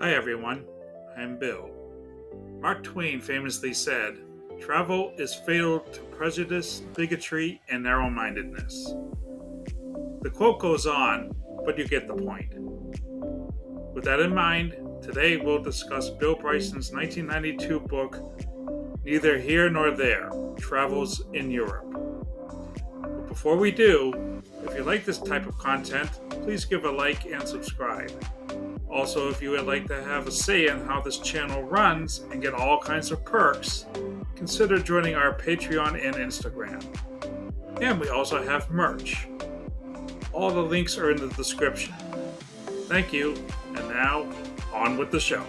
Hi everyone, I'm Bill. Mark Twain famously said, "Travel is fatal to prejudice, bigotry, and narrow-mindedness." The quote goes on, but you get the point. With that in mind, today we'll discuss Bill Bryson's 1992 book, Neither Here Nor There, Travels in Europe. But before we do, if you like this type of content, please give a like and subscribe. Also, if you would like to have a say in how this channel runs and get all kinds of perks, consider joining our Patreon and Instagram. And we also have merch. All the links are in the description. Thank you, and now, on with the show.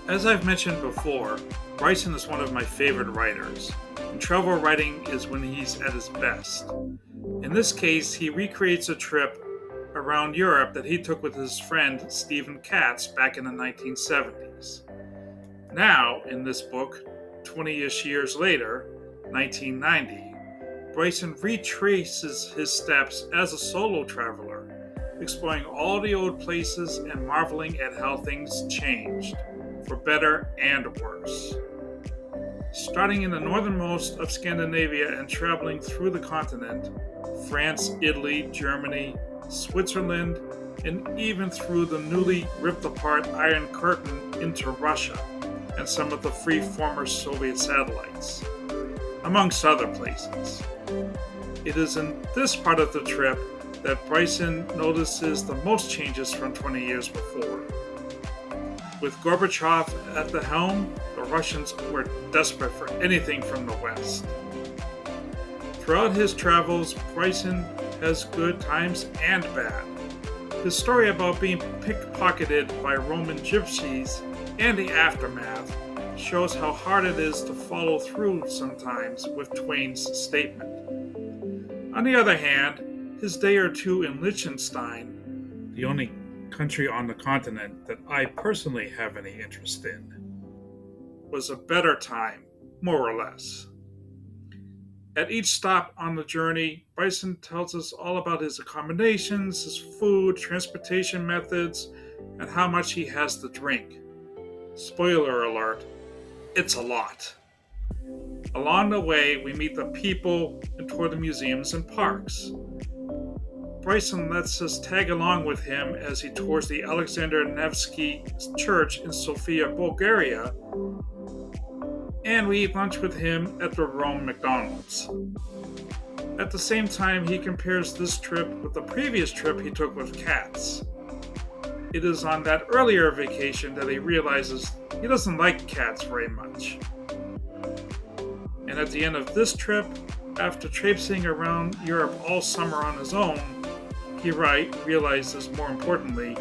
As I've mentioned before, Bryson is one of my favorite writers, and travel writing is when he's at his best. In this case, he recreates a trip around Europe that he took with his friend Stephen Katz back in the 1970s. Now, in this book, 20-ish years later, 1990, Bryson retraces his steps as a solo traveler, exploring all the old places and marveling at how things changed, for better and worse. Starting in the northernmost of Scandinavia and traveling through the continent, France, Italy, Germany, Switzerland, and even through the newly ripped apart Iron Curtain into Russia and some of the free former Soviet satellites, amongst other places. It is in this part of the trip that Bryson notices the most changes from 20 years before. With Gorbachev at the helm, the Russians were desperate for anything from the West. Throughout his travels, Bryson has good times and bad. His story about being pickpocketed by Roman gypsies and the aftermath shows how hard it is to follow through sometimes with Twain's statement. On the other hand, his day or two in Liechtenstein, the only country on the continent that I personally have any interest in, was a better time, more or less. At each stop on the journey, Bryson tells us all about his accommodations, his food, transportation methods, and how much he has to drink. Spoiler alert, it's a lot. Along the way, we meet the people and tour the museums and parks. Bryson lets us tag along with him as he tours the Alexander Nevsky Church in Sofia, Bulgaria, and we eat lunch with him at the Rome McDonald's. At the same time, he compares this trip with the previous trip he took with Katz. It is on that earlier vacation that he realizes he doesn't like Katz very much. And at the end of this trip, after traipsing around Europe all summer on his own, he realizes, more importantly,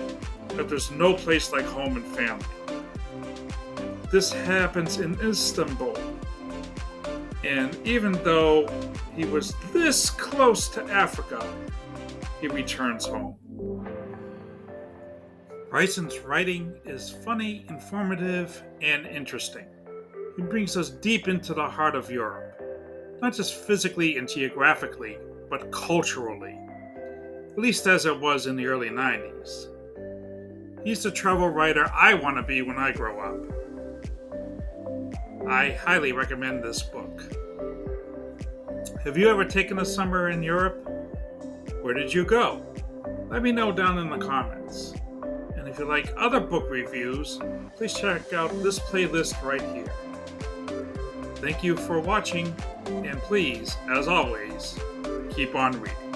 that there's no place like home and family. This happens in Istanbul. And even though he was this close to Africa, he returns home. Bryson's writing is funny, informative, and interesting. He brings us deep into the heart of Europe, not just physically and geographically, but culturally, at least as it was in the early 90s. He's the travel writer I want to be when I grow up. I highly recommend this book. Have you ever taken a summer in Europe? Where did you go? Let me know down in the comments. And if you like other book reviews, please check out this playlist right here. Thank you for watching, and please, as always, keep on reading.